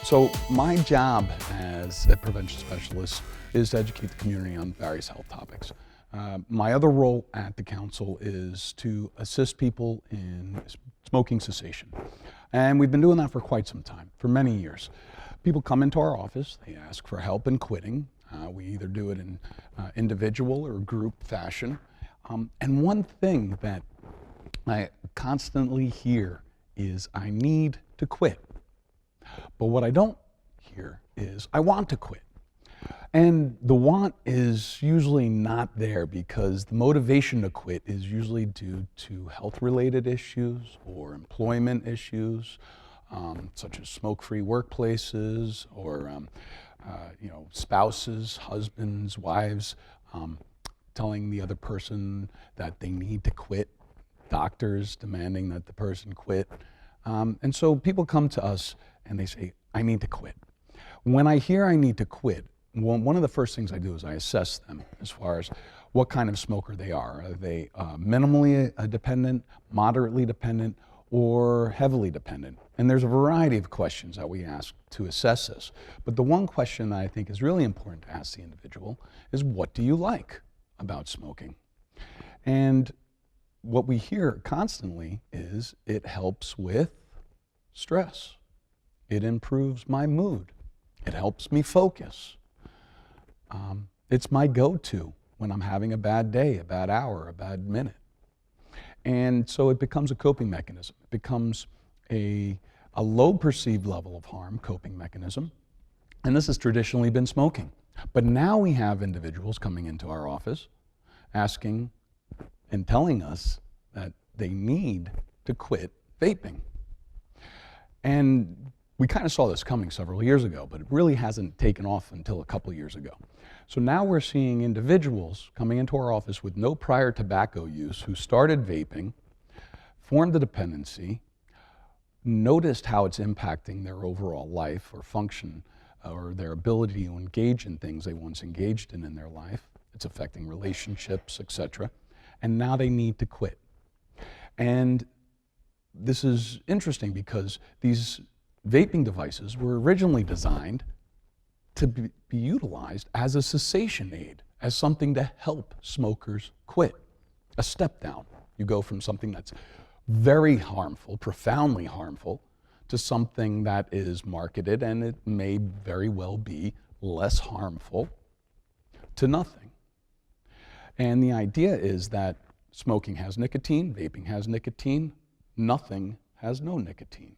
So my job as a prevention specialist is to educate the community on various health topics. My other role at the council is to assist people in smoking cessation. And we've been doing that for quite some time, for many years. People come into our office, they ask for help in quitting. We either do it in individual or group fashion. And one thing that I constantly hear is, I need to quit. But what I don't hear is, I want to quit. And the want is usually not there because the motivation to quit is usually due to health-related issues or employment issues, such as smoke-free workplaces or spouses, husbands, wives, telling the other person that they need to quit, doctors demanding that the person quit. And so people come to us and they say, I need to quit. When I hear I need to quit, one of the first things I do is I assess them as far as what kind of smoker they are. Are they minimally dependent, moderately dependent, or heavily dependent? And there's a variety of questions that we ask to assess this. But the one question that I think is really important to ask the individual is, what do you like about smoking? And what we hear constantly is, it helps with stress. It improves my mood. It helps me focus. It's my go-to when I'm having a bad day, a bad hour, a bad minute. And so it becomes a coping mechanism. It becomes a low perceived level of harm coping mechanism. And this has traditionally been smoking. But now we have individuals coming into our office asking and telling us that they need to quit vaping. And we kind of saw this coming several years ago, but it really hasn't taken off until a couple years ago. So now we're seeing individuals coming into our office with no prior tobacco use who started vaping, formed a dependency, noticed how it's impacting their overall life or function or their ability to engage in things they once engaged in their life. It's affecting relationships, etc. And now they need to quit. And this is interesting because these vaping devices were originally designed to be utilized as a cessation aid, as something to help smokers quit. A step down. You go from something that's very harmful, profoundly harmful, to something that is marketed, and it may very well be less harmful, to nothing. And the idea is that smoking has nicotine, vaping has nicotine, nothing has no nicotine.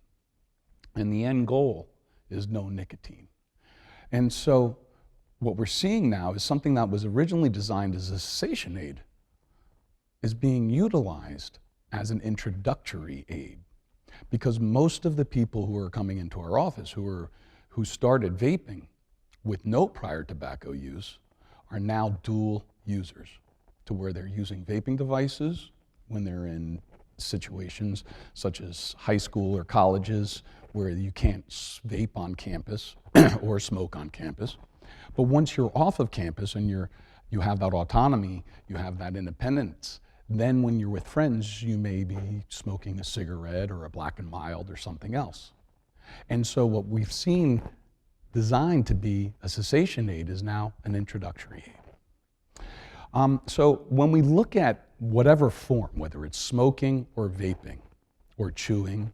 And the end goal is no nicotine. And so what we're seeing now is something that was originally designed as a cessation aid is being utilized as an introductory aid. Because most of the people who are coming into our office who started vaping with no prior tobacco use are now dual users, to where they're using vaping devices when they're in situations such as high school or colleges where you can't vape on campus or smoke on campus. But once you're off of campus and you have that autonomy, you have that independence, then when you're with friends, you may be smoking a cigarette or a Black and Mild or something else. And so what we've seen designed to be a cessation aid is now an introductory aid. So when we look at whatever form, whether it's smoking or vaping or chewing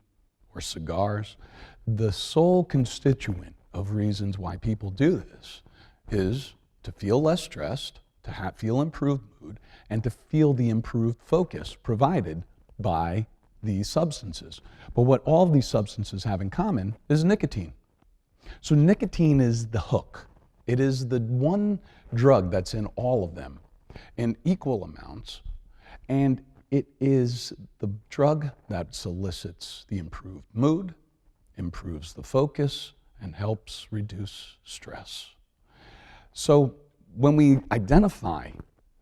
or cigars, the sole constituent of reasons why people do this is to feel less stressed, to feel improved mood, and to feel the improved focus provided by these substances. But what all of these substances have in common is nicotine. So nicotine is the hook. It is the one drug that's in all of them in equal amounts, and it is the drug that solicits the improved mood, improves the focus, and helps reduce stress. So when we identify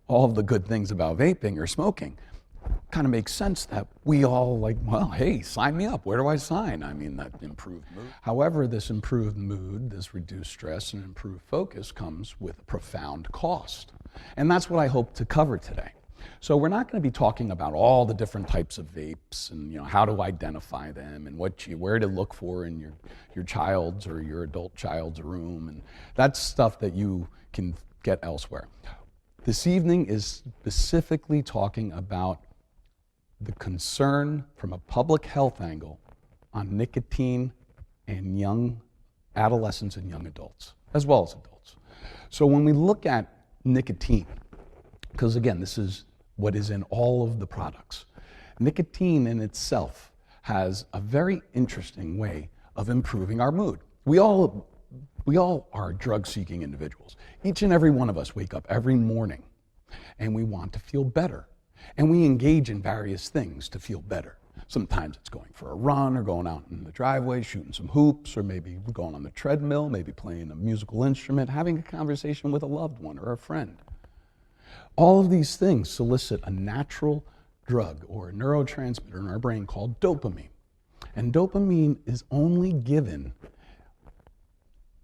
all of the good things about vaping or smoking, it kind of makes sense that we all like, well, hey, sign me up. Where do I sign? I mean, that improved mood. However, this improved mood, this reduced stress, and improved focus comes with a profound cost. And that's what I hope to cover today. So we're not going to be talking about all the different types of vapes and how to identify them and where to look for in your child's or your adult child's room, and that's stuff that you can get elsewhere. This evening is specifically talking about the concern from a public health angle on nicotine and young adolescents and young adults, as well as adults. So when we look at nicotine, because again, this is what is in all of the products, nicotine in itself has a very interesting way of improving our mood. We all are drug-seeking individuals. Each and every one of us wake up every morning and we want to feel better. And we engage in various things to feel better. Sometimes it's going for a run or going out in the driveway, shooting some hoops, or maybe going on the treadmill, maybe playing a musical instrument, having a conversation with a loved one or a friend. All of these things solicit a natural drug or a neurotransmitter in our brain called dopamine. And dopamine is only given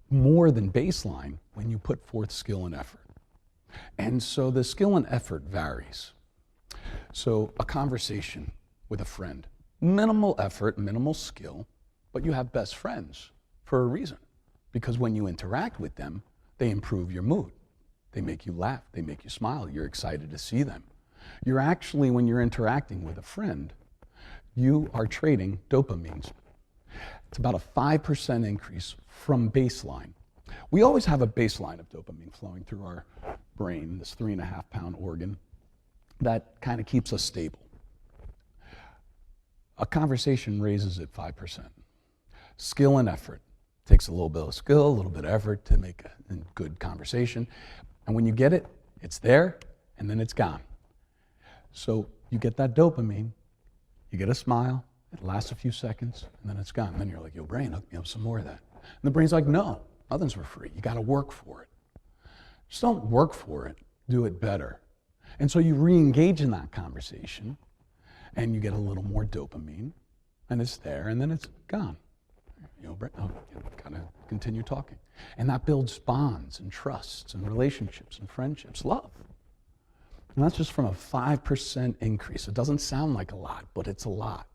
more than baseline when you put forth skill and effort. And so the skill and effort varies. So a conversation with a friend, minimal effort, minimal skill, but you have best friends for a reason. Because when you interact with them, they improve your mood. They make you laugh, they make you smile, you're excited to see them. You're actually, when you're interacting with a friend, you are trading dopamines. It's about a 5% increase from baseline. We always have a baseline of dopamine flowing through our brain, this 3.5-pound organ, that kind of keeps us stable. A conversation raises it 5%. Skill and effort. Takes a little bit of skill, a little bit of effort to make a good conversation. And when you get it, it's there, and then it's gone. So you get that dopamine, you get a smile, it lasts a few seconds, and then it's gone. And then you're like, yo, brain, hook me up some more of that. And the brain's like, no, nothing's for free. You got to work for it. Just don't work for it. Do it better. And so you re-engage in that conversation, and you get a little more dopamine, and it's there, and then it's gone. You gotta continue talking. And that builds bonds and trusts and relationships and friendships, love. And that's just from a 5% increase. It doesn't sound like a lot, but it's a lot.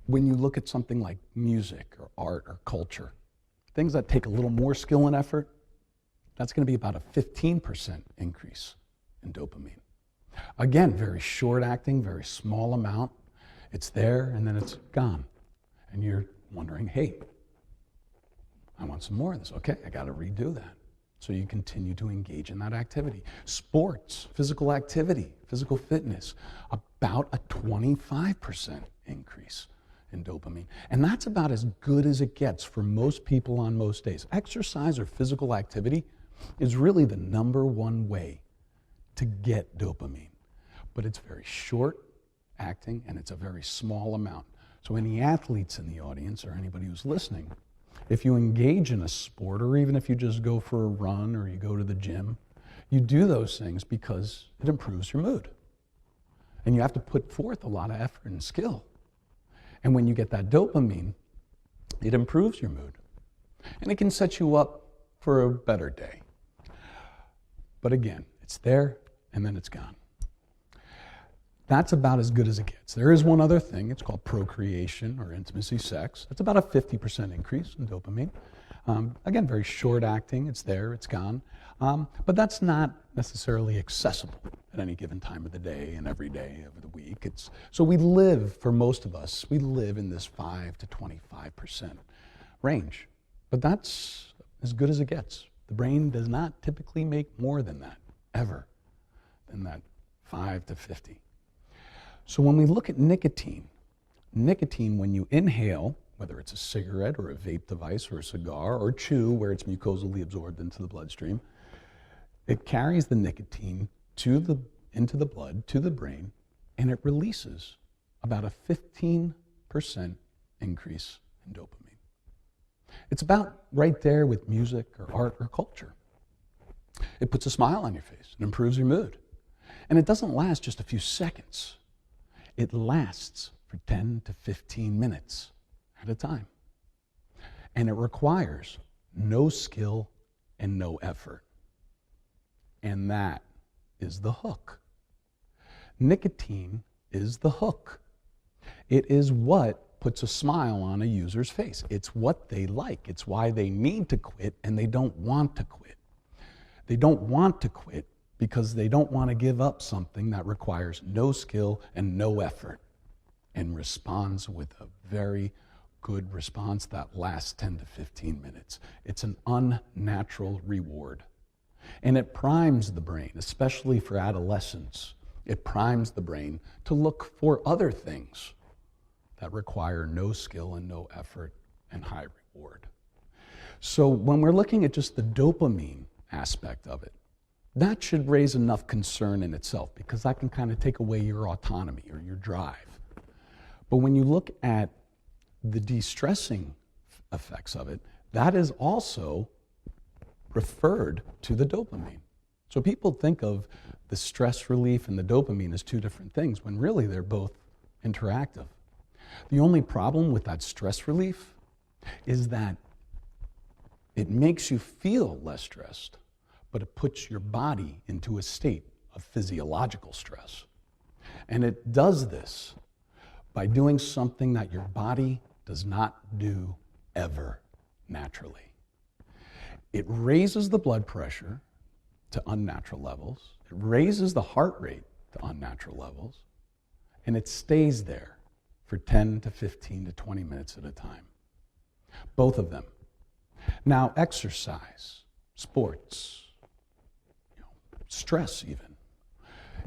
When you look at something like music or art or culture, things that take a little more skill and effort, that's going to be about a 15% increase in dopamine. Again, very short acting, very small amount. It's there and then it's gone. And you're wondering, hey, I want some more of this. Okay, I got to redo that. So you continue to engage in that activity. Sports, physical activity, physical fitness, about a 25% increase in dopamine. And that's about as good as it gets for most people on most days. Exercise or physical activity is really the number one way to get dopamine. But it's very short acting and it's a very small amount. So any athletes in the audience or anybody who's listening, if you engage in a sport or even if you just go for a run or you go to the gym, you do those things because it improves your mood. And you have to put forth a lot of effort and skill. And when you get that dopamine, it improves your mood. And it can set you up for a better day. But again, it's there and then it's gone. That's about as good as it gets. There is one other thing. It's called procreation or intimacy sex. It's about a 50% increase in dopamine. Again, very short acting. It's there, it's gone. But that's not necessarily accessible at any given time of the day and every day of the week. So we live, for most of us, we live in this 5 to 25% range. But that's as good as it gets. The brain does not typically make more than that, ever, than that 5 to 50. So when we look at nicotine, when you inhale, whether it's a cigarette or a vape device or a cigar or chew where it's mucosally absorbed into the bloodstream, it carries the nicotine into the blood, to the brain, and it releases about a 15% increase in dopamine. It's about right there with music or art or culture. It puts a smile on your face. It improves your mood. And it doesn't last just a few seconds. It lasts for 10 to 15 minutes at a time. And it requires no skill and no effort. And that is the hook. Nicotine is the hook. It is what puts a smile on a user's face. It's what they like. It's why they need to quit and they don't want to quit. They don't want to quit because they don't want to give up something that requires no skill and no effort and responds with a very good response that lasts 10 to 15 minutes. It's an unnatural reward. And it primes the brain, especially for adolescents. It primes the brain to look for other things that require no skill and no effort and high reward. So when we're looking at just the dopamine aspect of it, that should raise enough concern in itself because that can kind of take away your autonomy or your drive. But when you look at the de-stressing effects of it, that is also referred to the dopamine. So people think of the stress relief and the dopamine as two different things when really they're both interactive. The only problem with that stress relief is that it makes you feel less stressed, but it puts your body into a state of physiological stress. And it does this by doing something that your body does not do ever naturally. It raises the blood pressure to unnatural levels, it raises the heart rate to unnatural levels, and it stays there for 10 to 15 to 20 minutes at a time. Both of them. Now, exercise, sports, stress even.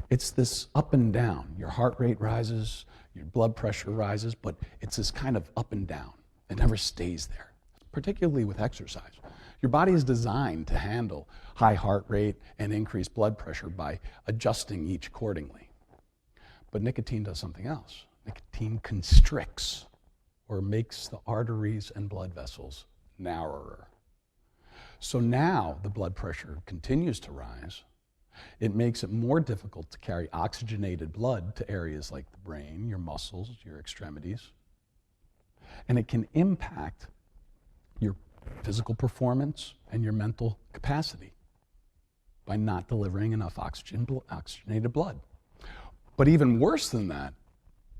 It's this up and down. Your heart rate rises, your blood pressure rises, but it's this kind of up and down. It never stays there, particularly with exercise. Your body is designed to handle high heart rate and increased blood pressure by adjusting each accordingly. But nicotine does something else. Nicotine constricts or makes the arteries and blood vessels narrower. So now the blood pressure continues to rise. It makes it more difficult to carry oxygenated blood to areas like the brain, your muscles, your extremities. And it can impact your physical performance and your mental capacity by not delivering enough oxygenated blood. But even worse than that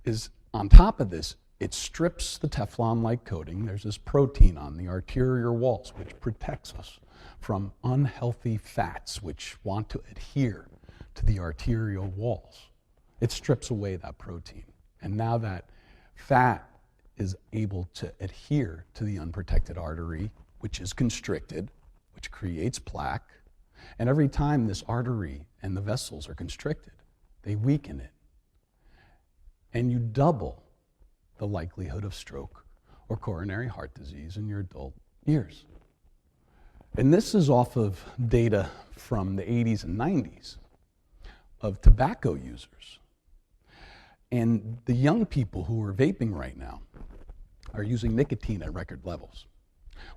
is, on top of this, it strips the Teflon-like coating. There's this protein on the arterial walls which protects us from unhealthy fats which want to adhere to the arterial walls. It strips away that protein. And now that fat is able to adhere to the unprotected artery, which is constricted, which creates plaque. And every time this artery and the vessels are constricted, they weaken it. And you double the likelihood of stroke or coronary heart disease in your adult years. And this is off of data from the 80s and 90s of tobacco users. And the young people who are vaping right now are using nicotine at record levels.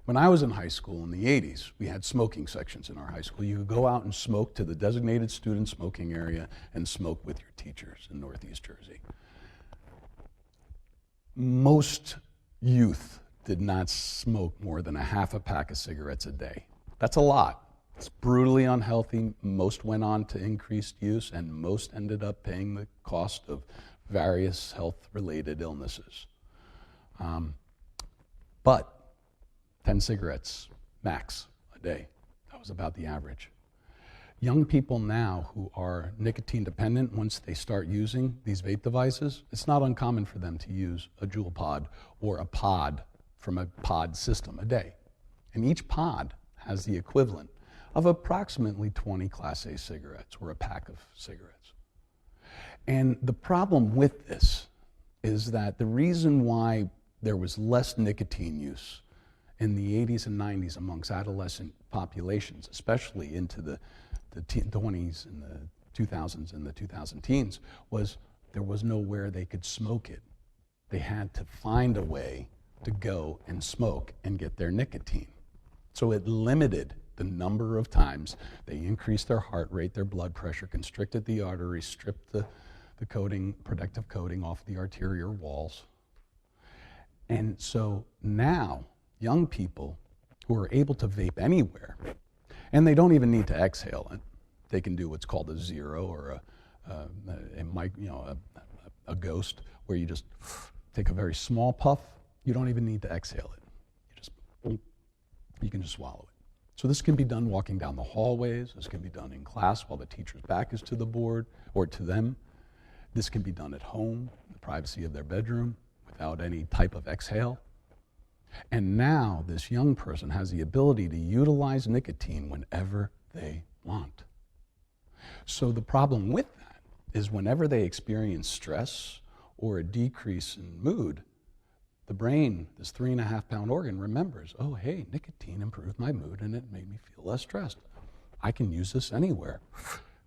When I was in high school in the 80s, we had smoking sections in our high school. You could go out and smoke to the designated student smoking area and smoke with your teachers in Northeast Jersey. Most youth did not smoke more than a half a pack of cigarettes a day. That's a lot. It's brutally unhealthy. Most went on to increased use, and most ended up paying the cost of various health-related illnesses. But 10 cigarettes max a day. That was about the average. Young people now who are nicotine dependent, once they start using these vape devices, it's not uncommon for them to use a jewel pod or a pod from a pod system a day. And each pod has the equivalent of approximately 20 Class A cigarettes or a pack of cigarettes. And the problem with this is that the reason why there was less nicotine use in the 80s and 90s amongst adolescent populations, especially into the 20s and the 2000s and the 2000 teens, was there was nowhere they could smoke it. They had to find a way to go and smoke and get their nicotine. So it limited the number of times they increased their heart rate, their blood pressure, constricted the arteries, stripped the coating, protective coating off the arterial walls. And so now, young people who are able to vape anywhere, and they don't even need to exhale it. they can do what's called a zero or a ghost, where you just take a very small puff. You don't even need to exhale it. You can just swallow it. So this can be done walking down the hallways. This can be done in class while the teacher's back is to the board or to them. This can be done at home, in the privacy of their bedroom, without any type of exhale. And now this young person has the ability to utilize nicotine whenever they want. So the problem with that is whenever they experience stress or a decrease in mood, the brain, this 3.5-pound organ, remembers, oh, hey, nicotine improved my mood and it made me feel less stressed. I can use this anywhere.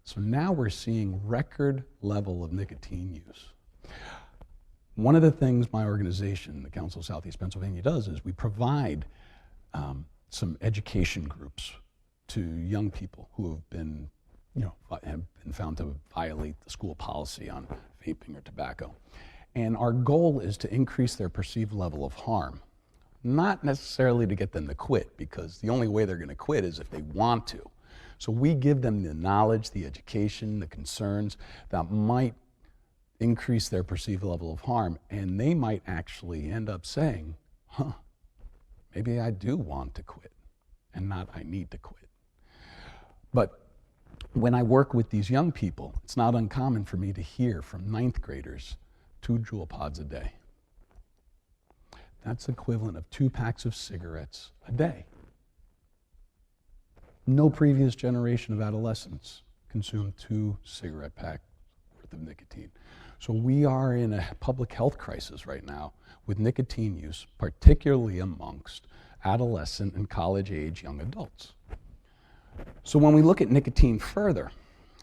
So now we're seeing record level of nicotine use. One of the things my organization, the Council of Southeast Pennsylvania, does is we provide some education groups to young people who have been found to violate the school policy on vaping or tobacco. And our goal is to increase their perceived level of harm, not necessarily to get them to quit, because the only way they're going to quit is if they want to. So we give them the knowledge, the education, the concerns that might increase their perceived level of harm, and they might actually end up saying, maybe I do want to quit, and not I need to quit. But when I work with these young people, it's not uncommon for me to hear from 9th graders 2 Juul pods a day. That's equivalent of 2 packs of cigarettes a day. No previous generation of adolescents consumed 2 cigarette packs worth of nicotine. So we are in a public health crisis right now with nicotine use, particularly amongst adolescent and college-age young adults. So when we look at nicotine further,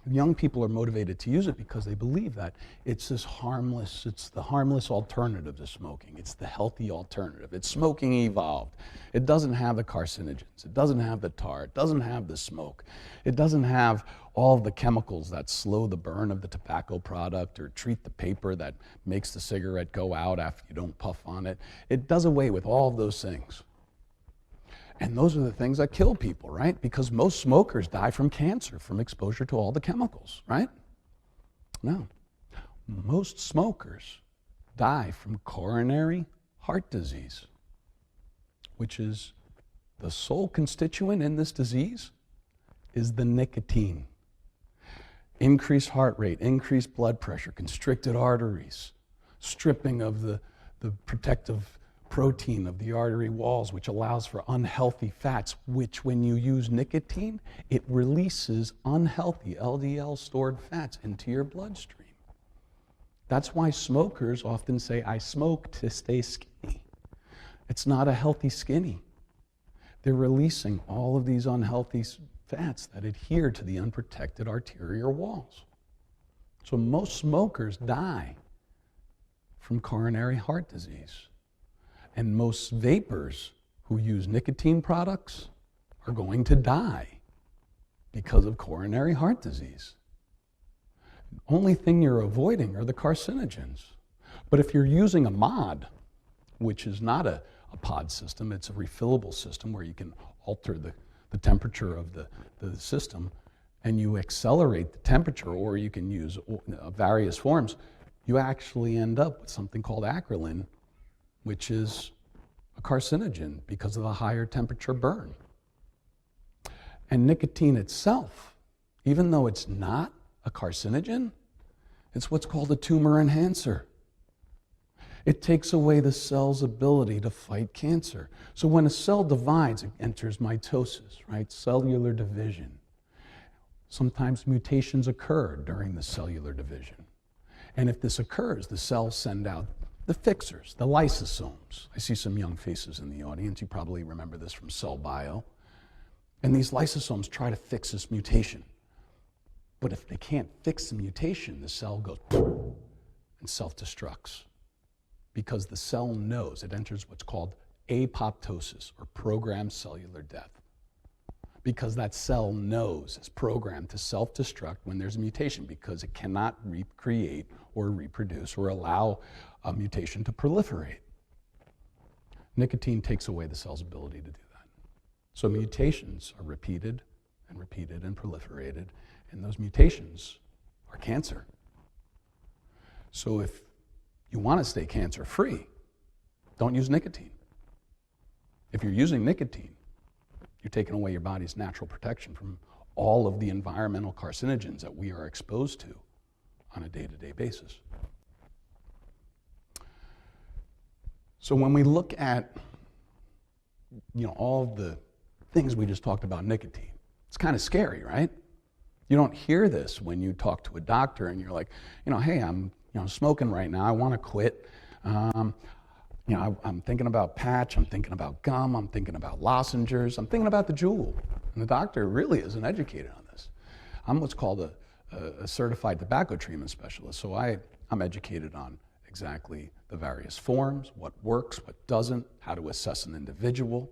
young people are motivated to use it because they believe that it's the harmless alternative to smoking. It's the healthy alternative. It's smoking evolved. It doesn't have the carcinogens. It doesn't have the tar. It doesn't have the smoke. It doesn't have all of the chemicals that slow the burn of the tobacco product or treat the paper that makes the cigarette go out after you don't puff on it. It does away with all of those things. And those are the things that kill people, right? Because most smokers die from cancer, from exposure to all the chemicals, right? No. Most smokers die from coronary heart disease, which is the sole constituent in this disease is the nicotine. Increased heart rate, increased blood pressure, constricted arteries, stripping of the protective protein of the artery walls, which allows for unhealthy fats, which when you use nicotine, it releases unhealthy LDL stored fats into your bloodstream. That's why smokers often say, I smoke to stay skinny. It's not a healthy skinny. They're releasing all of these unhealthy fats that adhere to the unprotected arterial walls. So most smokers die from coronary heart disease. And most vapors who use nicotine products are going to die because of coronary heart disease. The only thing you're avoiding are the carcinogens. But if you're using a mod, which is not a pod system, it's a refillable system where you can alter the temperature of the system, and you accelerate the temperature, or you can use various forms, you actually end up with something called acrolein, which is a carcinogen because of the higher temperature burn. And nicotine itself, even though it's not a carcinogen, it's what's called a tumor enhancer. It takes away the cell's ability to fight cancer. So when a cell divides, it enters mitosis, right? Cellular division. Sometimes mutations occur during the cellular division. And if this occurs, the cells send out the fixers, the lysosomes. I see some young faces in the audience. You probably remember this from cell bio. And these lysosomes try to fix this mutation. But if they can't fix the mutation, the cell goes and self-destructs. Because the cell knows, it enters what's called apoptosis, or programmed cellular death. Because that cell knows it's programmed to self-destruct when there's a mutation, because it cannot recreate or reproduce or allow a mutation to proliferate. Nicotine takes away the cell's ability to do that. So mutations are repeated and repeated and proliferated, and those mutations are cancer. So if you want to stay cancer-free, don't use nicotine. If you're using nicotine, you're taking away your body's natural protection from all of the environmental carcinogens that we are exposed to on a day-to-day basis. So when we look at, all of the things we just talked about nicotine, it's kind of scary, right? You don't hear this when you talk to a doctor and you're like, hey, I'm smoking right now. I want to quit. I'm thinking about patch. I'm thinking about gum. I'm thinking about lozenges. I'm thinking about the Juul. And the doctor really isn't educated on this. I'm what's called a certified tobacco treatment specialist. So I'm educated on exactly the various forms, what works, what doesn't, how to assess an individual,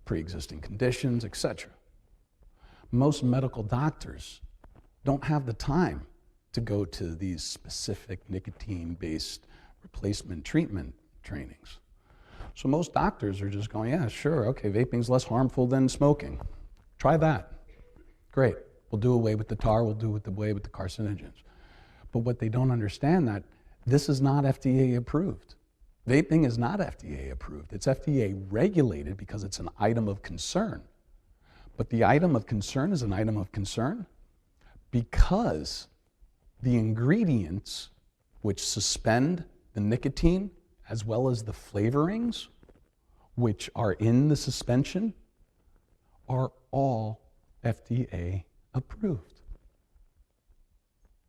pre-existing conditions, etc. Most medical doctors don't have the time to go to these specific nicotine-based replacement treatment trainings. So most doctors are just going, yeah, sure, okay, vaping's less harmful than smoking. Try that. Great. We'll do away with the tar, we'll do away with the carcinogens. But what they don't understand that this is not FDA approved. Vaping is not FDA approved. It's FDA regulated because it's an item of concern. But the item of concern is an item of concern because the ingredients which suspend the nicotine as well as the flavorings which are in the suspension are all FDA approved.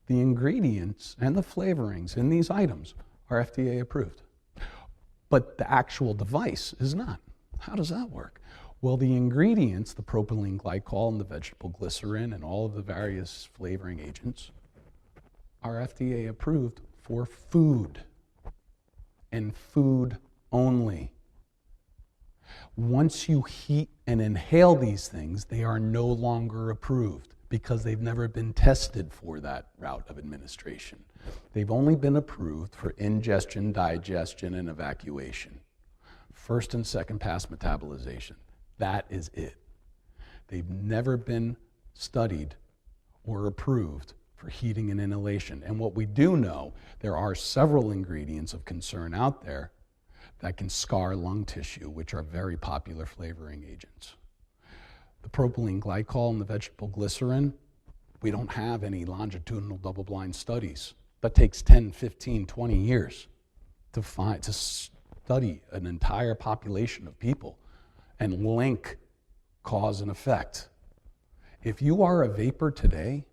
The ingredients and the flavorings in these items are FDA approved. But the actual device is not. How does that work? Well, the ingredients, the propylene glycol and the vegetable glycerin and all of the various flavoring agents are FDA approved for food and food only. Once you heat and inhale these things, they are no longer approved because they've never been tested for that route of administration. They've only been approved for ingestion, digestion, and evacuation. First and second pass metabolization. That is it. They've never been studied or approved for heating and inhalation. And what we do know, there are several ingredients of concern out there that can scar lung tissue, which are very popular flavoring agents. The propylene glycol and the vegetable glycerin, we don't have any longitudinal double-blind studies. That takes 10, 15, 20 years to study an entire population of people and link cause and effect. If you are a vapor today,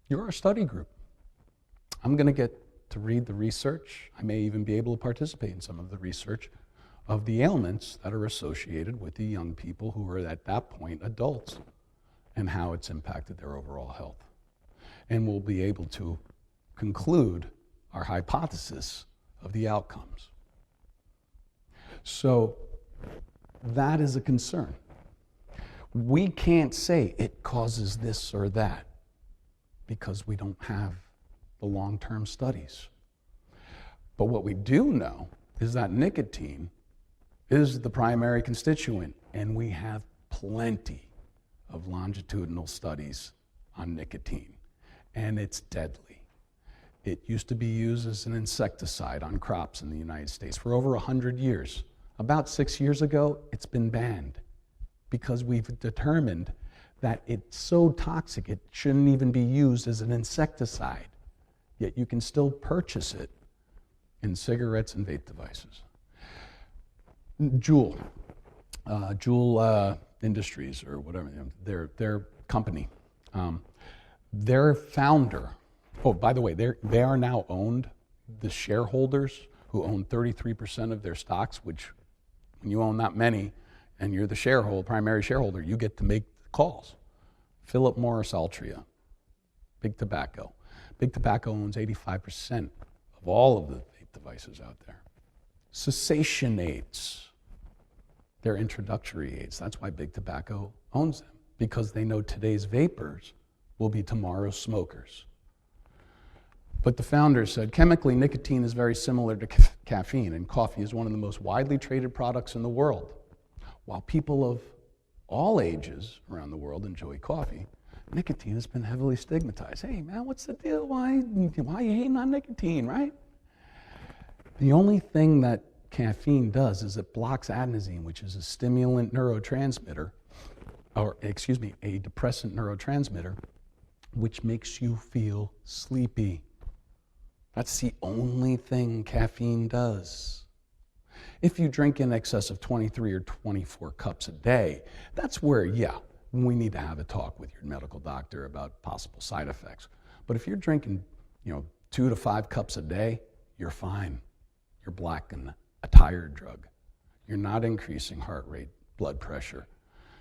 you're our study group. I'm going to get to read the research. I may even be able to participate in some of the research of the ailments that are associated with the young people who are at that point adults and how it's impacted their overall health. And we'll be able to conclude our hypothesis of the outcomes. So that is a concern. We can't say it causes this or that because we don't have the long-term studies. But what we do know is that nicotine is the primary constituent, and we have plenty of longitudinal studies on nicotine, and it's deadly. It used to be used as an insecticide on crops in the United States for over 100 years. About 6 years ago, it's been banned because we've determined that it's so toxic it shouldn't even be used as an insecticide, yet you can still purchase it in cigarettes and vape devices. Juul Industries or whatever, their company, their founder, oh, by the way, they are now owned, the shareholders who own 33% of their stocks, which when you own that many and you're the primary shareholder, you get to make the calls. Philip Morris Altria, Big Tobacco. Big Tobacco owns 85% of all of the vape devices out there. Cessation aids, they're introductory aids. That's why Big Tobacco owns them, because they know today's vapors will be tomorrow's smokers. But the founders said, chemically, nicotine is very similar to caffeine, and coffee is one of the most widely traded products in the world. While people of all ages around the world enjoy coffee, nicotine has been heavily stigmatized. Hey man, what's the deal? Why are you hating on nicotine, right? The only thing that caffeine does is it blocks adenosine, which is a stimulant neurotransmitter, a depressant neurotransmitter, which makes you feel sleepy. That's the only thing caffeine does. If you drink in excess of 23 or 24 cups a day, that's where, we need to have a talk with your medical doctor about possible side effects. But if you're drinking, 2 to 5 cups a day, you're fine. You're blocking a tired drug. You're not increasing heart rate, blood pressure.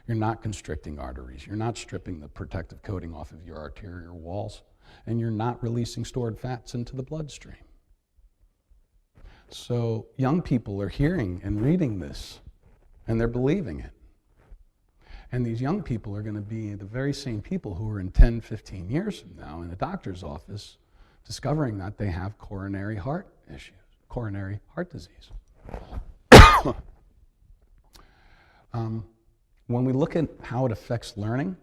You're not constricting arteries. You're not stripping the protective coating off of your arterial walls. And you're not releasing stored fats into the bloodstream. So young people are hearing and reading this, and they're believing it. And these young people are going to be the very same people who are in 10, 15 years from now in the doctor's office discovering that they have coronary heart issues, coronary heart disease. When we look at how it affects learning,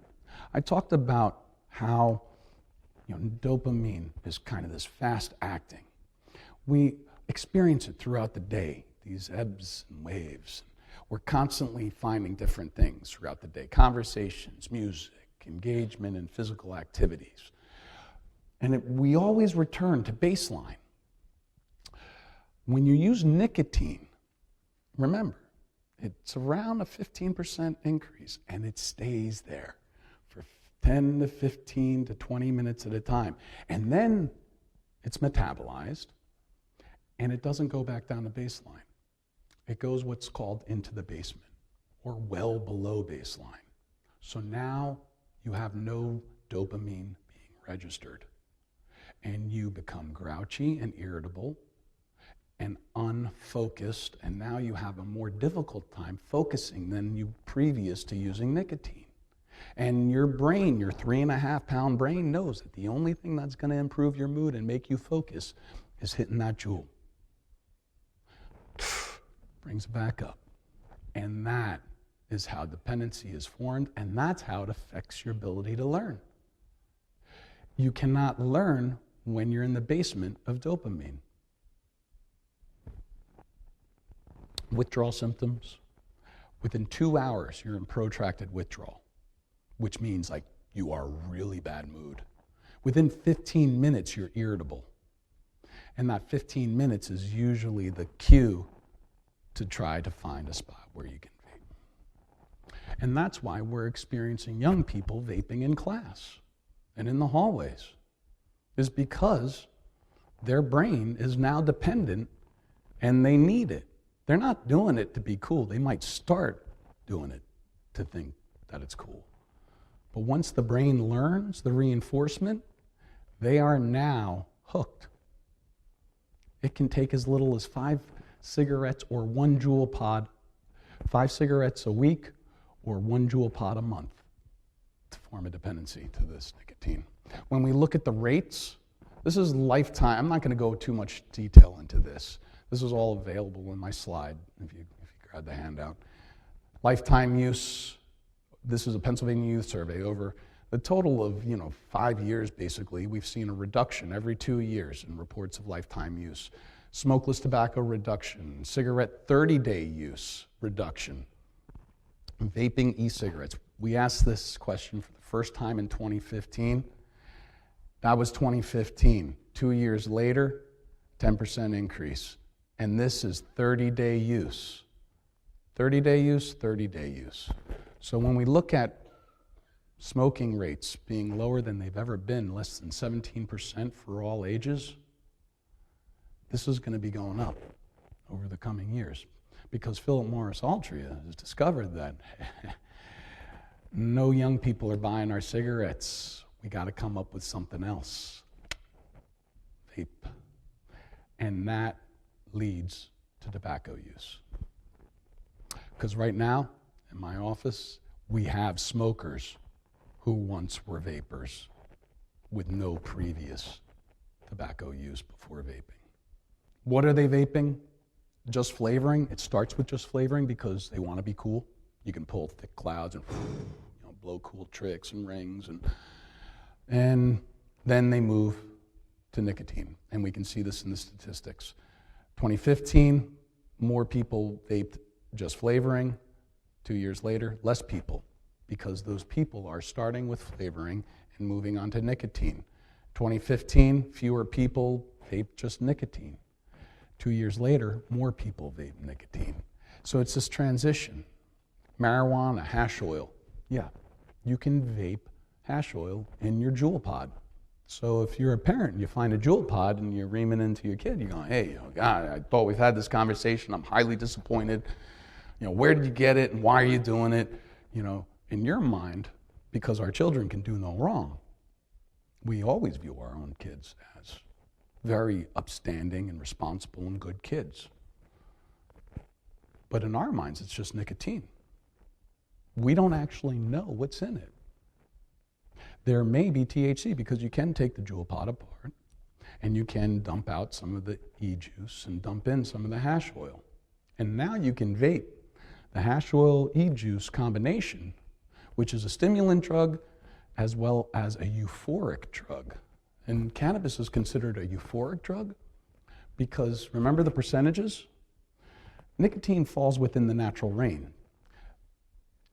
I talked about how dopamine is kind of this fast acting. We experience it throughout the day, these ebbs and waves. We're constantly finding different things throughout the day, conversations, music, engagement in physical activities. And we always return to baseline. When you use nicotine, remember, it's around a 15% increase, and it stays there for 10 to 15 to 20 minutes at a time. And then it's metabolized, and it doesn't go back down to baseline. It goes what's called into the basement, or well below baseline. So now you have no dopamine being registered, and you become grouchy and irritable and unfocused, and now you have a more difficult time focusing than you previous to using nicotine. And your brain, your 3.5-pound brain, knows that the only thing that's going to improve your mood and make you focus is hitting that jewel. Brings it back up. And that is how dependency is formed, and that's how it affects your ability to learn. You cannot learn when you're in the basement of dopamine. Withdrawal symptoms. Within 2 hours, you're in protracted withdrawal, which means like you are really bad mood. Within 15 minutes, you're irritable. And that 15 minutes is usually the cue to try to find a spot where you can vape. And that's why we're experiencing young people vaping in class and in the hallways, is because their brain is now dependent and they need it. They're not doing it to be cool. They might start doing it to think that it's cool. But once the brain learns the reinforcement, they are now hooked. It can take as little as 5 cigarettes or 1 Juul pod, 5 cigarettes a week or 1 Juul pod a month to form a dependency to this nicotine. When we look at the rates, this is lifetime. I'm not going to go too much detail into this. This is all available in my slide if you grab the handout. Lifetime use, this is a Pennsylvania Youth Survey. Over the total of 5 years, basically, we've seen a reduction every 2 years in reports of lifetime use. Smokeless tobacco reduction, cigarette 30-day use reduction, vaping e-cigarettes. We asked this question for the first time in 2015. That was 2015. 2 years later, 10% increase. And this is 30-day use. 30-day use, 30-day use. So when we look at smoking rates being lower than they've ever been, less than 17% for all ages, this is going to be going up over the coming years, because Philip Morris Altria has discovered that no young people are buying our cigarettes. We got to come up with something else. Vape. And that leads to tobacco use. Because right now, in my office, we have smokers who once were vapors with no previous tobacco use before vaping. What are they vaping? Just flavoring. It starts with just flavoring because they want to be cool. You can pull thick clouds and blow cool tricks and rings, and then they move to nicotine. And we can see this in the statistics. 2015, more people vaped just flavoring. 2 years later, less people, because those people are starting with flavoring and moving on to nicotine. 2015, fewer people vape just nicotine. 2 years later, more people vape nicotine. So it's this transition. Marijuana, hash oil. Yeah, you can vape hash oil in your Juul pod. So if you're a parent and you find a Juul pod and you're reaming into your kid, you're going, hey, God, I thought we've had this conversation. I'm highly disappointed. Where did you get it and why are you doing it? In your mind, because our children can do no wrong, we always view our own kids as very upstanding and responsible and good kids. But in our minds, it's just nicotine. We don't actually know what's in it. There may be THC because you can take the Juul pod apart and you can dump out some of the e-juice and dump in some of the hash oil. And now you can vape the hash oil e-juice combination, which is a stimulant drug as well as a euphoric drug. And cannabis is considered a euphoric drug because, remember the percentages? Nicotine falls within the natural range.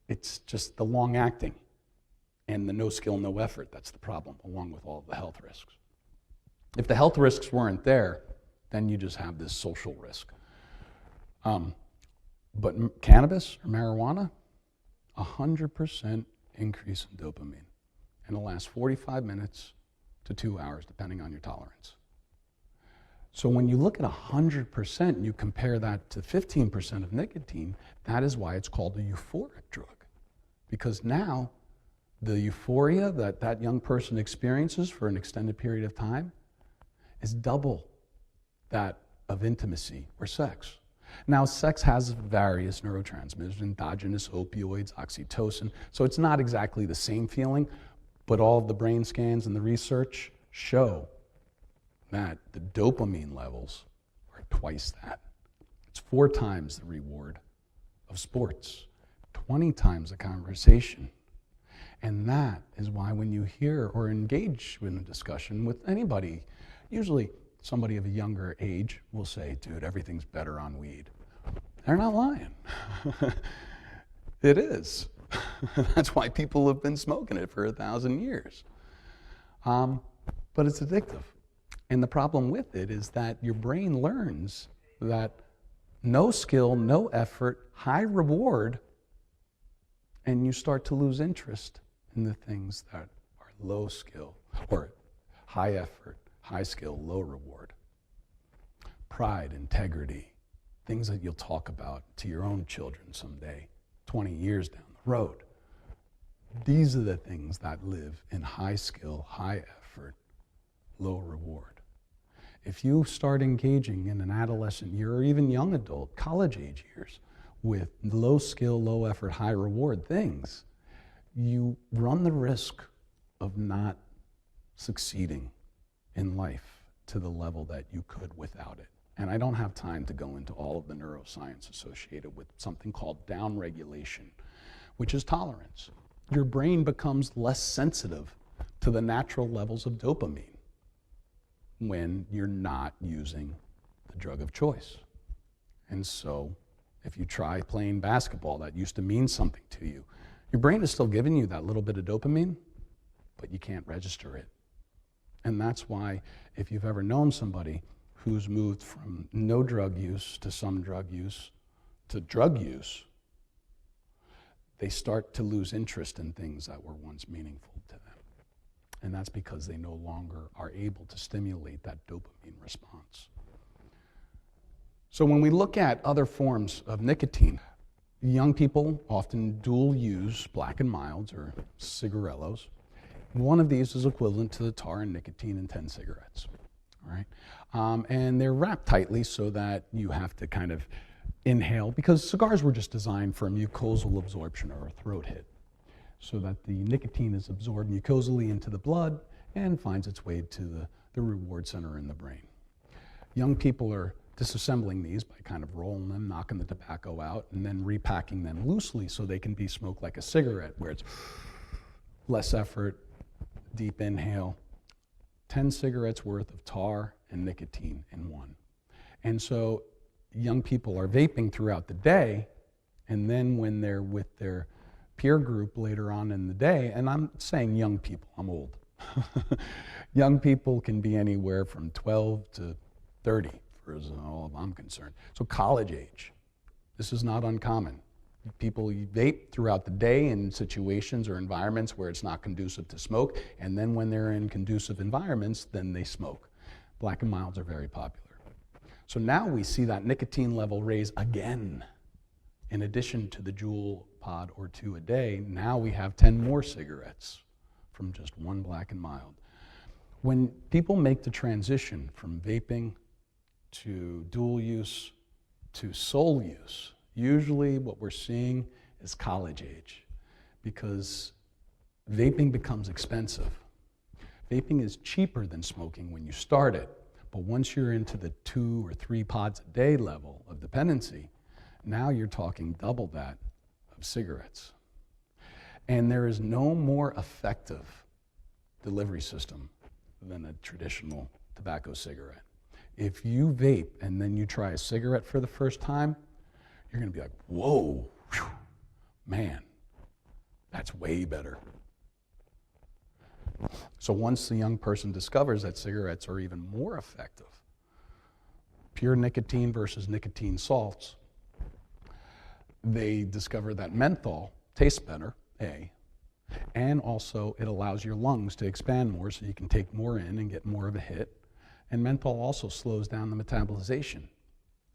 It's just the long acting and the no skill, no effort that's the problem, along with all of the health risks. If the health risks weren't there, then you just have this social risk. But cannabis or marijuana, 100% increase in dopamine in the last 45 minutes to 2 hours, depending on your tolerance. So when you look at 100% and you compare that to 15% of nicotine, that is why it's called a euphoric drug. Because now the euphoria that that young person experiences for an extended period of time is double that of intimacy or sex. Now, sex has various neurotransmitters, endogenous opioids, oxytocin, so it's not exactly the same feeling, but all of the brain scans and the research show that the dopamine levels are twice that. It's 4 times the reward of sports, 20 times the conversation. And that is why when you hear or engage in a discussion with anybody, usually somebody of a younger age will say, dude, everything's better on weed. They're not lying. It is. That's why people have been smoking it for 1,000 years. But it's addictive. And the problem with it is that your brain learns that no skill, no effort, high reward, and you start to lose interest in the things that are low skill or high effort, high skill, low reward. Pride, integrity, things that you'll talk about to your own children someday, 20 years down the road. These are the things that live in high skill, high effort, low reward. If you start engaging in an adolescent year or even young adult, college age years, with low skill, low effort, high reward things, you run the risk of not succeeding in life to the level that you could without it. And I don't have time to go into all of the neuroscience associated with something called downregulation, which is tolerance. Your brain becomes less sensitive to the natural levels of dopamine when you're not using the drug of choice. And so if you try playing basketball, that used to mean something to you. Your brain is still giving you that little bit of dopamine, but you can't register it. And that's why if you've ever known somebody who's moved from no drug use to some drug use to drug use, they start to lose interest in things that were once meaningful to them. And that's because they no longer are able to stimulate that dopamine response. So when we look at other forms of nicotine, young people often dual use black and milds or cigarillos. One of these is equivalent to the tar and nicotine in 10 cigarettes. All right? And they're wrapped tightly so that you have to kind of inhale, because cigars were just designed for a mucosal absorption or a throat hit, so that the nicotine is absorbed mucosally into the blood and finds its way to the reward center in the brain. Young people are disassembling these by kind of rolling them, knocking the tobacco out, and then repacking them loosely so they can be smoked like a cigarette, where it's less effort, deep inhale, 10 cigarettes worth of tar and nicotine in one. And so young people are vaping throughout the day, and then when they're with their peer group later on in the day, and I'm saying young people, I'm old. Young people can be anywhere from 12 to 30, for as all I'm concerned. So college age, this is not uncommon. People vape throughout the day in situations or environments where it's not conducive to smoke, and then when they're in conducive environments, then they smoke. Black and milds are very popular. So now we see that nicotine level raise again. In addition to the Juul pod or 2 a day, now we have 10 more cigarettes from just one black and mild. When people make the transition from vaping to dual use to sole use, usually what we're seeing is college age, because vaping becomes expensive. Vaping is cheaper than smoking when you start it, but once you're into the 2 or 3 pods a day level of dependency, now you're talking double that of cigarettes. And there is no more effective delivery system than a traditional tobacco cigarette. If you vape and then you try a cigarette for the first time, you're going to be like, whoa, whew, man, that's way better. So once the young person discovers that cigarettes are even more effective, pure nicotine versus nicotine salts, they discover that menthol tastes better, and also it allows your lungs to expand more so you can take more in and get more of a hit. And menthol also slows down the metabolization.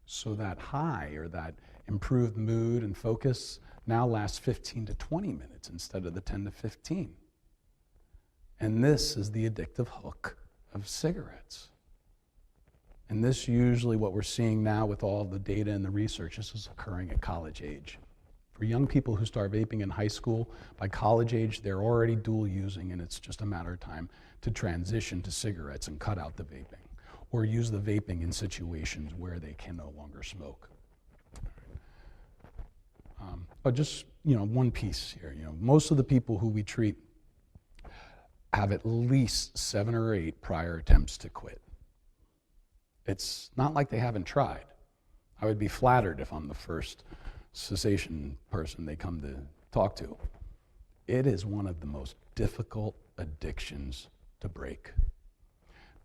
So that high or that improved mood and focus now lasts 15 to 20 minutes instead of the 10 to 15. And this is the addictive hook of cigarettes. And this usually what we're seeing now with all the data and the research, this is occurring at college age. For young people who start vaping in high school, by college age, they're already dual using, and it's just a matter of time to transition to cigarettes and cut out the vaping, or use the vaping in situations where they can no longer smoke. But just, one piece here, most of the people who we treat have at least 7 or 8 prior attempts to quit. It's not like they haven't tried. I would be flattered if I'm the first cessation person they come to talk to. It is one of the most difficult addictions to break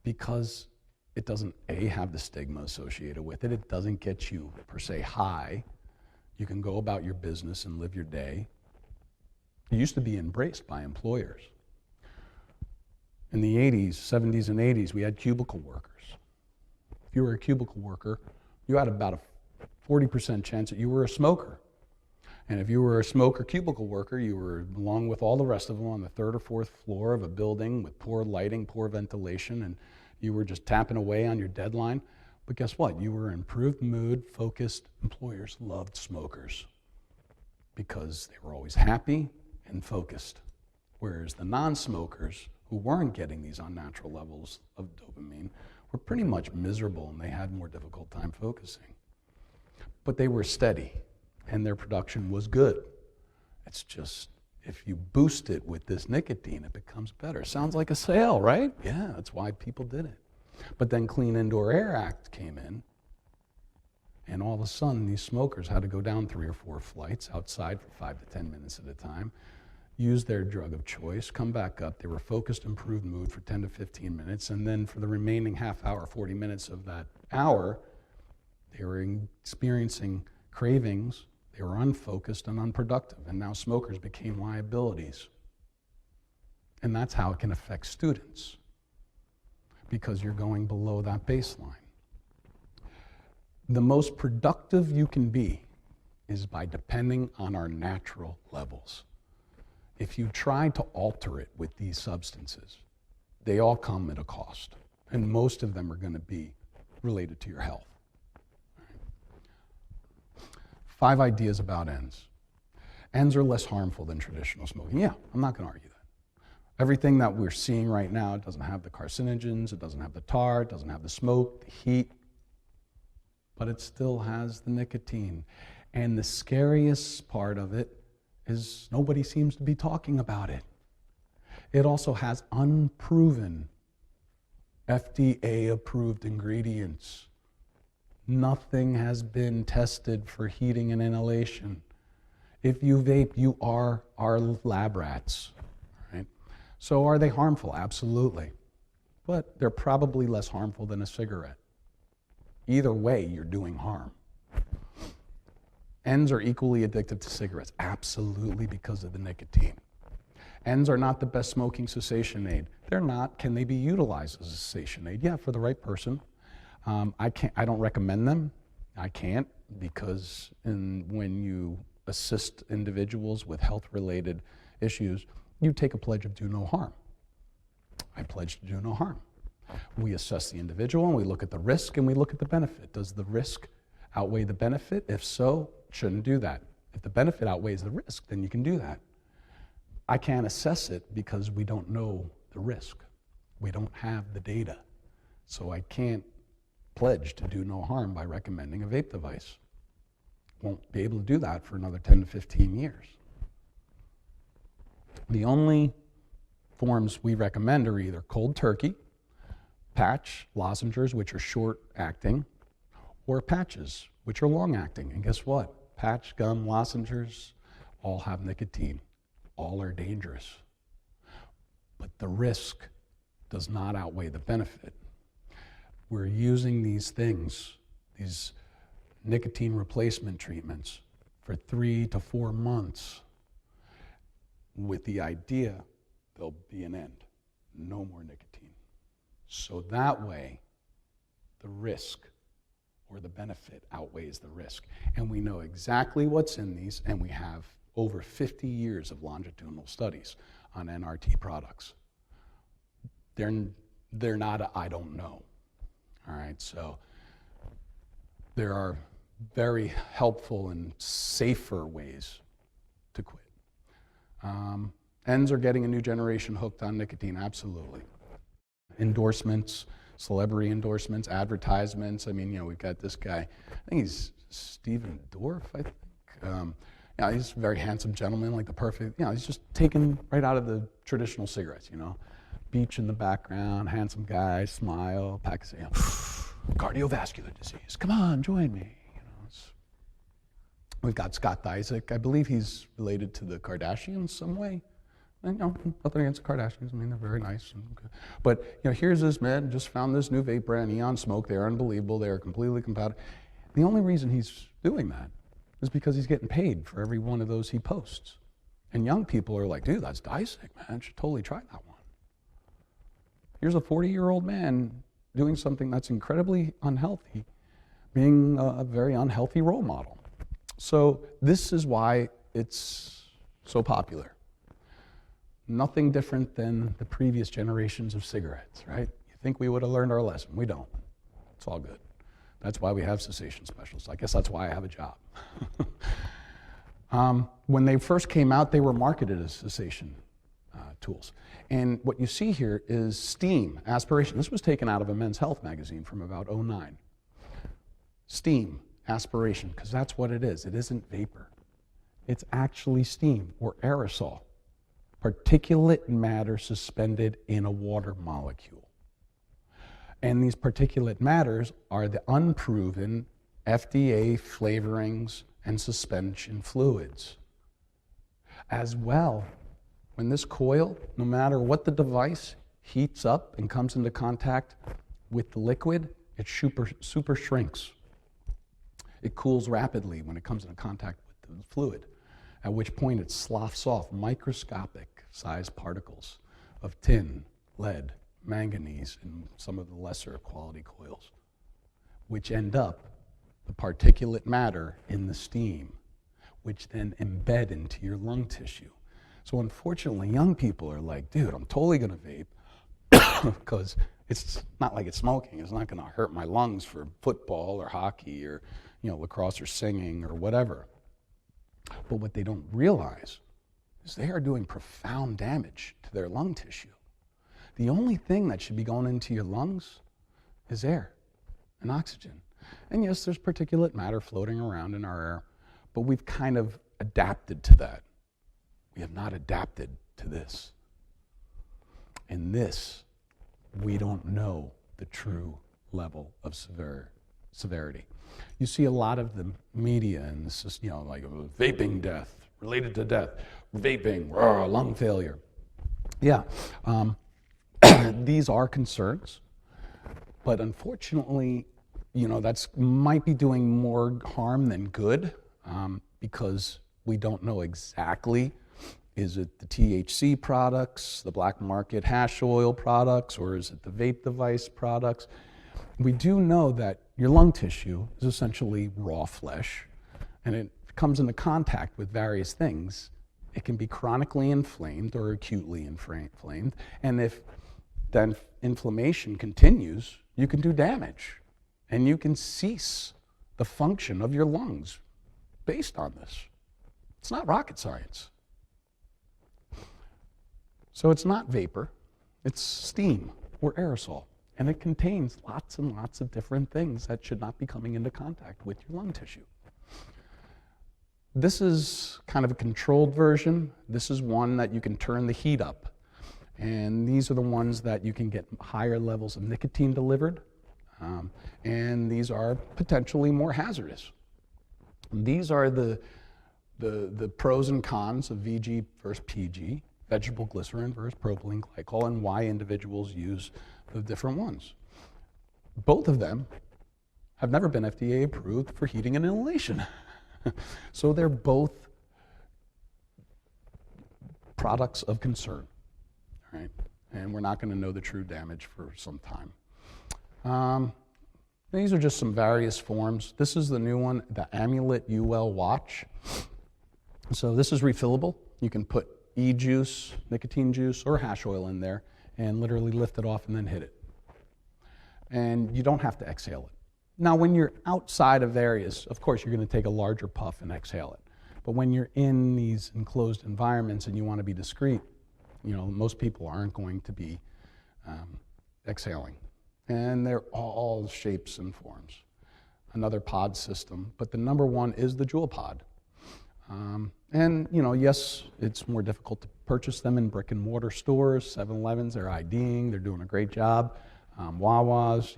because it doesn't, have the stigma associated with it. It doesn't get you, per se, high. You can go about your business and live your day. It used to be embraced by employers. In the 80s, 70s, and 80s, we had cubicle workers. If you were a cubicle worker, you had about a 40% chance that you were a smoker. And if you were a smoker cubicle worker, you were, along with all the rest of them, on the 3rd or 4th floor of a building with poor lighting, poor ventilation, and you were just tapping away on your deadline. But guess what? You were in improved mood, focused. Employers loved smokers because they were always happy and focused. Whereas the non-smokers who weren't getting these unnatural levels of dopamine were pretty much miserable, and they had more difficult time focusing. But they were steady, and their production was good. It's just, if you boost it with this nicotine, it becomes better. Sounds like a sale, right? Yeah, that's why people did it. But then Clean Indoor Air Act came in, and all of a sudden, these smokers had to go down 3 or 4 flights outside for 5 to 10 minutes at a time, use their drug of choice, come back up. They were focused, improved mood for 10 to 15 minutes, and then for the remaining half hour, 40 minutes of that hour, they were experiencing cravings. They were unfocused and unproductive, and now smokers became liabilities. And that's how it can affect students, because you're going below that baseline. The most productive you can be is by depending on our natural levels. If you try to alter it with these substances, they all come at a cost, and most of them are going to be related to your health. 5 ideas about ends. Ends are less harmful than traditional smoking. Yeah, I'm not going to argue that. Everything that we're seeing right now, it doesn't have the carcinogens, it doesn't have the tar, it doesn't have the smoke, the heat. but it still has the nicotine. And the scariest part of it is nobody seems to be talking about it. It also has unproven, FDA-approved ingredients. Nothing has been tested for heating and inhalation. If you vape, you are our lab rats, right? So are they harmful? Absolutely. But they're probably less harmful than a cigarette. Either way, you're doing harm. Ends are equally addictive to cigarettes. Absolutely, because of the nicotine. Ends are not the best smoking cessation aid. They're not. Can they be utilized as a cessation aid? Yeah, for the right person. I don't recommend them. I can't, because when you assist individuals with health-related issues, you take a pledge of do no harm. I pledge to do no harm. We assess the individual and we look at the risk and we look at the benefit. Does the risk outweigh the benefit? If so, shouldn't do that. If the benefit outweighs the risk, then you can do that. I can't assess it because we don't know the risk. We don't have the data. So I can't pledge to do no harm by recommending a vape device. Won't be able to do that for another 10 to 15 years. The only forms we recommend are either cold turkey, patch, lozenges, which are short-acting, or patches, which are long-acting. And guess what? Patch, gum, lozenges all have nicotine. All are dangerous. But the risk does not outweigh the benefit. We're using these things, these nicotine replacement treatments, for 3 to 4 months with the idea there'll be an end. No more nicotine. So that way, the risk or the benefit outweighs the risk. And we know exactly what's in these, and we have over 50 years of longitudinal studies on NRT products. They're not a I don't know. All right, so there are very helpful and safer ways to quit. Ends are getting a new generation hooked on nicotine, absolutely. Endorsements, celebrity endorsements, advertisements. I mean, we've got this guy, I think he's Steven Dorff, I think. He's a very handsome gentleman, like the perfect, he's just taken right out of the traditional cigarettes, Beach in the background, handsome guy, smile, pack of, cardiovascular disease. Come on, join me. We've got Scott Disick. I believe he's related to the Kardashians some way. And, nothing against the Kardashians. I mean, they're very nice. And good. But, here's this man, just found this new vape brand, Eon Smoke. They're unbelievable. They're completely compatible. The only reason he's doing that is because he's getting paid for every one of those he posts. And young people are like, dude, that's Disick, man. Should totally try that one. Here's a 40-year-old man doing something that's incredibly unhealthy, being a very unhealthy role model. So this is why it's so popular. Nothing different than the previous generations of cigarettes, right? You think we would have learned our lesson. We don't. It's all good. That's why we have cessation specialists. I guess that's why I have a job. When they first came out, they were marketed as cessation tools. And what you see here is steam, aspiration. This was taken out of a Men's Health magazine from about 2009. Steam, aspiration, because that's what it is. It isn't vapor. It's actually steam or aerosol, particulate matter suspended in a water molecule. And these particulate matters are the unproven FDA flavorings and suspension fluids. As well, when this coil, no matter what the device, heats up and comes into contact with the liquid, it super shrinks. It cools rapidly when it comes into contact with the fluid, at which point it sloughs off microscopic sized particles of tin, lead, manganese, and some of the lesser quality coils, which end up the particulate matter in the steam, which then embed into your lung tissue. So unfortunately, young people are like, dude, I'm totally gonna vape because it's not like it's smoking. It's not gonna hurt my lungs for football or hockey or lacrosse or singing or whatever. But what they don't realize is they are doing profound damage to their lung tissue. The only thing that should be going into your lungs is air and oxygen. And yes, there's particulate matter floating around in our air, but we've kind of adapted to that. We have not adapted to this. In this, we don't know the true level of severity. You see a lot of the media, and this is, like vaping death, related to death, vaping, lung failure. Yeah, these are concerns, but unfortunately, that's might be doing more harm than good, because we don't know exactly, is it the THC products, the black market hash oil products, or is it the vape device products? We do know that your lung tissue is essentially raw flesh, and it comes into contact with various things. It can be chronically inflamed or acutely inflamed, and if then inflammation continues, you can do damage, and you can cease the function of your lungs based on this. It's not rocket science. So it's not vapor, it's steam or aerosol, and it contains lots and lots of different things that should not be coming into contact with your lung tissue. This is kind of a controlled version. This is one that you can turn the heat up, and these are the ones that you can get higher levels of nicotine delivered, and these are potentially more hazardous. These are the pros and cons of VG versus PG, vegetable glycerin versus propylene glycol, and why individuals use the different ones. Both of them have never been FDA approved for heating and inhalation. So they're both products of concern, right? And we're not going to know the true damage for some time. These are just some various forms. This is the new one, the Amulet UL Watch. So this is refillable. You can put e-juice, nicotine juice, or hash oil in there and literally lift it off and then hit it. And you don't have to exhale it. Now, when you're outside of areas, of course, you're going to take a larger puff and exhale it. But when you're in these enclosed environments and you want to be discreet, most people aren't going to be exhaling. And they're all shapes and forms. Another pod system, but the number one is the Juul pod. And yes, it's more difficult to purchase them in brick and mortar stores. 7-Elevens, they're IDing, they're doing a great job. Wawa's,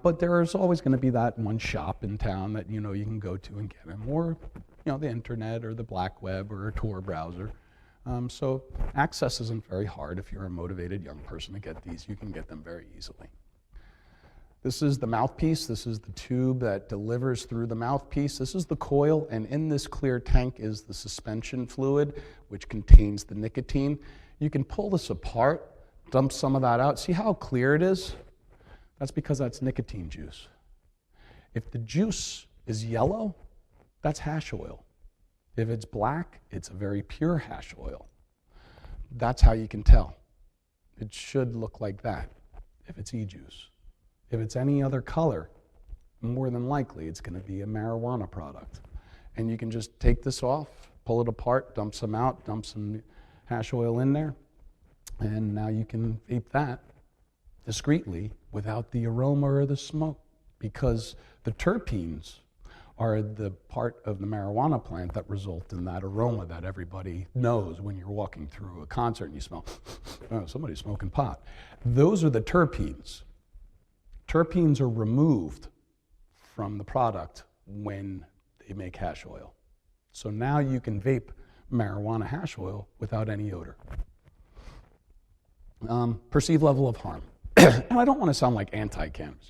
but there's always going to be that one shop in town that you can go to and get them, or the internet or the black web or a Tor browser. So access isn't very hard. If you're a motivated young person to get these, you can get them very easily. This is the mouthpiece. This is the tube that delivers through the mouthpiece. This is the coil, and in this clear tank is the suspension fluid, which contains the nicotine. You can pull this apart, dump some of that out. See how clear it is? That's because that's nicotine juice. If the juice is yellow, that's hash oil. If it's black, it's a very pure hash oil. That's how you can tell. It should look like that if it's e-juice. If it's any other color, more than likely it's going to be a marijuana product. And you can just take this off, pull it apart, dump some out, dump some hash oil in there, and now you can vape that discreetly without the aroma or the smoke, because the terpenes are the part of the marijuana plant that result in that aroma that everybody knows when you're walking through a concert and you smell, oh, somebody's smoking pot. Those are the terpenes. Terpenes are removed from the product when they make hash oil. So now you can vape marijuana hash oil without any odor. Perceived level of harm. And I don't want to sound like anti-cannabis.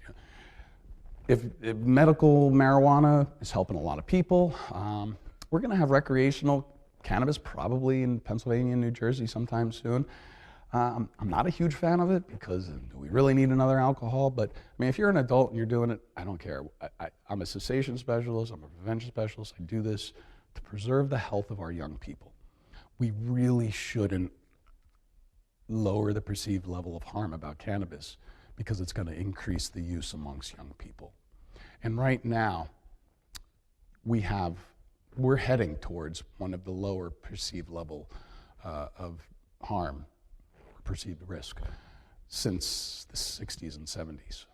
If medical marijuana is helping a lot of people, we're going to have recreational cannabis probably in Pennsylvania and New Jersey sometime soon. I'm not a huge fan of it because do we really need another alcohol? But I mean, if you're an adult and you're doing it, I don't care. I'm a cessation specialist. I'm a prevention specialist. I do this to preserve the health of our young people. We really shouldn't lower the perceived level of harm about cannabis because it's going to increase the use amongst young people. And right now, we're heading towards one of the lower perceived level of harm, perceived risk, since the 60s and 70s.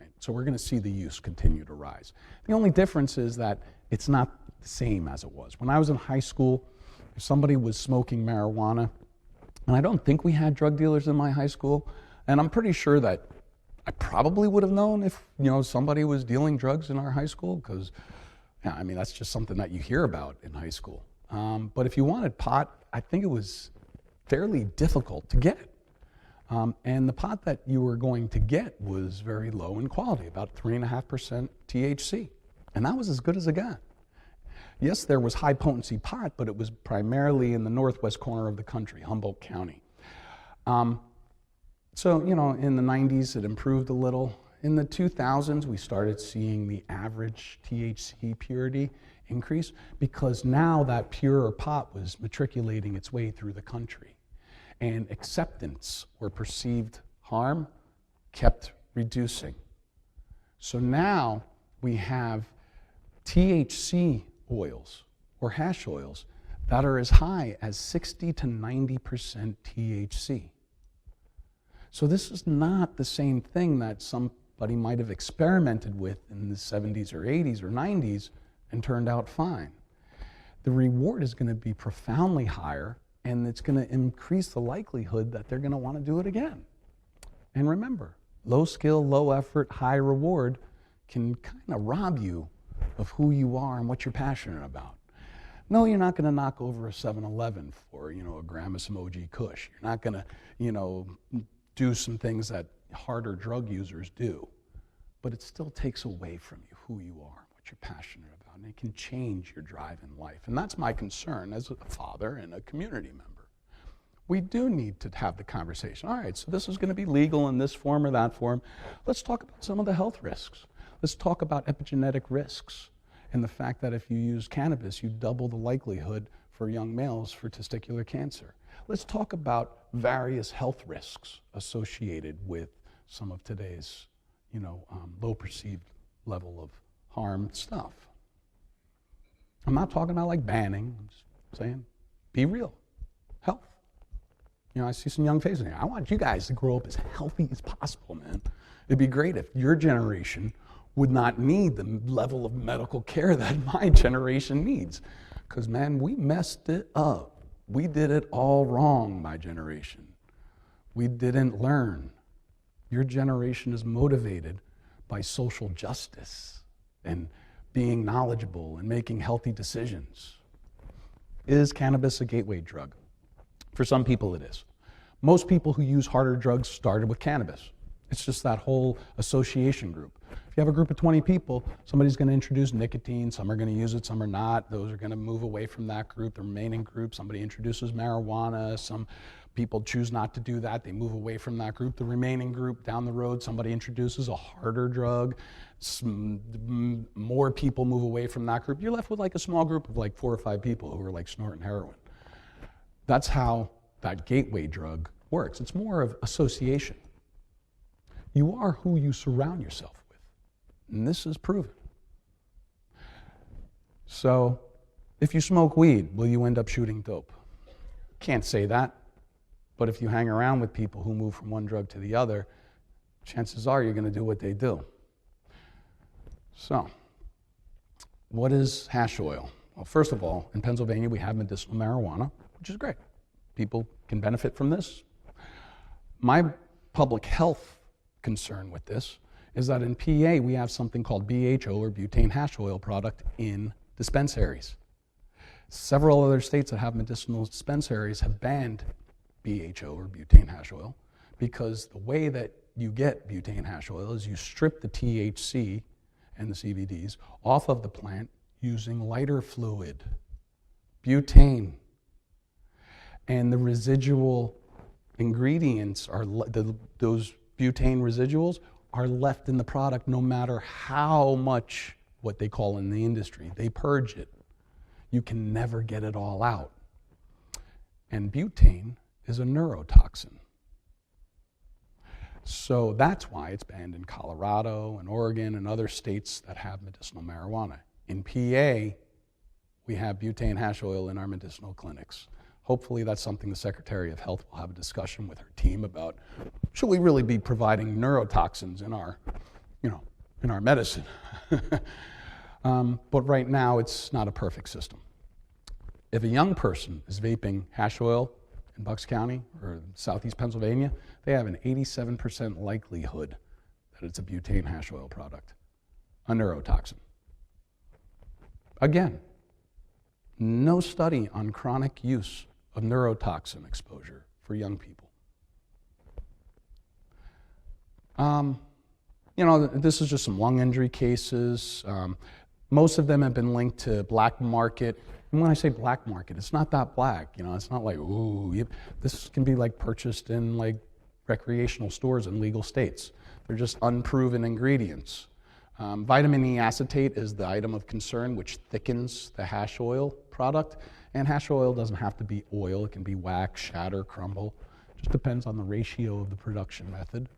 right? So we're going to see the use continue to rise. The only difference is that it's not the same as it was. When I was in high school, if somebody was smoking marijuana, and I don't think we had drug dealers in my high school, and I'm pretty sure that I probably would have known if, somebody was dealing drugs in our high school, because, I mean, that's just something that you hear about in high school. But if you wanted pot, I think it was fairly difficult to get. And the pot that you were going to get was very low in quality, about 3.5% THC. And that was as good as it got. Yes, there was high potency pot, but it was primarily in the northwest corner of the country, Humboldt County. So, in the 90s, it improved a little. In the 2000s, we started seeing the average THC purity increase because now that purer pot was matriculating its way through the country. And acceptance or perceived harm kept reducing. So now we have THC oils or hash oils that are as high as 60 to 90% THC. So this is not the same thing that somebody might have experimented with in the 70s or 80s or 90s and turned out fine. The reward is going to be profoundly higher, and it's going to increase the likelihood that they're going to want to do it again. And remember, low skill, low effort, high reward can kind of rob you of who you are and what you're passionate about. No, you're not going to knock over a 7-Eleven for, a gram of some OG Kush. You're not going to, do some things that harder drug users do. But it still takes away from you who you are, what you're passionate about, and it can change your drive in life. And that's my concern as a father and a community member. We do need to have the conversation. All right, so this is going to be legal in this form or that form. Let's talk about some of the health risks. Let's talk about epigenetic risks and the fact that if you use cannabis, you double the likelihood for young males for testicular cancer. Let's talk about various health risks associated with some of today's, low perceived level of harm stuff. I'm not talking about like banning. I'm just saying, be real. Health. I see some young faces here. I want you guys to grow up as healthy as possible, man. It'd be great if your generation would not need the level of medical care that my generation needs. Because, man, we messed it up. We did it all wrong, my generation. We didn't learn. Your generation is motivated by social justice and being knowledgeable and making healthy decisions. Is cannabis a gateway drug? For some people it is. Most people who use harder drugs started with cannabis. It's just that whole association group. If you have a group of 20 people, somebody's going to introduce nicotine, some are going to use it, some are not. Those are going to move away from that group. The remaining group, somebody introduces marijuana, some people choose not to do that, they move away from that group. The remaining group down the road, somebody introduces a harder drug, more people move away from that group. You're left with like a small group of like 4 or 5 people who are like snorting heroin. That's how that gateway drug works. It's more of association. You are who you surround yourself with. And this is proven. So, if you smoke weed, will you end up shooting dope? Can't say that. But if you hang around with people who move from one drug to the other, chances are you're going to do what they do. So, what is hash oil? Well, first of all, in Pennsylvania, we have medicinal marijuana, which is great. People can benefit from this. My public health concern with this is that in PA, we have something called BHO, or butane hash oil product, in dispensaries. Several other states that have medicinal dispensaries have banned BHO, or butane hash oil, because the way that you get butane hash oil is you strip the THC and the CBDs off of the plant using lighter fluid, butane. And the residual ingredients are, those butane residuals are left in the product no matter how much, what they call in the industry, they purge it. You can never get it all out. And butane is a neurotoxin. So that's why it's banned in Colorado and Oregon and other states that have medicinal marijuana. In PA, we have butane hash oil in our medicinal clinics. Hopefully that's something the Secretary of Health will have a discussion with her team about. Should we really be providing neurotoxins in our, in our medicine. But right now, it's not a perfect system. If a young person is vaping hash oil in Bucks County or Southeast Pennsylvania, they have an 87% likelihood that it's a butane hash oil product, a neurotoxin. Again, no study on chronic use of neurotoxin exposure for young people. This is just some lung injury cases. Most of them have been linked to black market. And when I say black market, it's not that black. It's not like, ooh, this can be like purchased in like recreational stores in legal states. They're just unproven ingredients. Vitamin E acetate is the item of concern, which thickens the hash oil product. And hash oil doesn't have to be oil. It can be wax, shatter, crumble. Just depends on the ratio of the production method.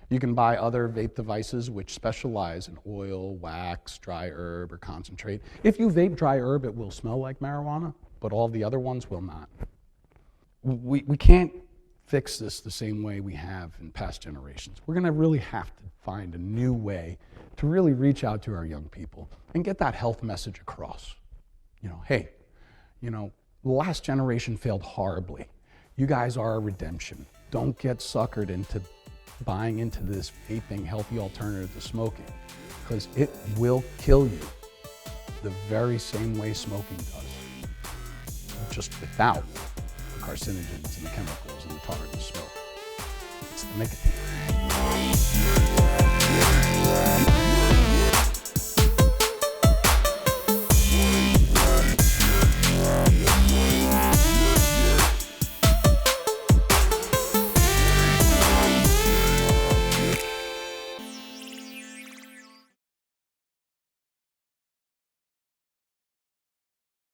You can buy other vape devices which specialize in oil, wax, dry herb, or concentrate. If you vape dry herb, it will smell like marijuana, but all the other ones will not. We can't fix this the same way we have in past generations. We're going to really have to find a new way to really reach out to our young people and get that health message across. Hey, the last generation failed horribly. You guys are a redemption. Don't get suckered into buying into this vaping healthy alternative to smoking, because it will kill you the very same way smoking does, just without the carcinogens and the chemicals and the tar and the smoke. It's the nicotine.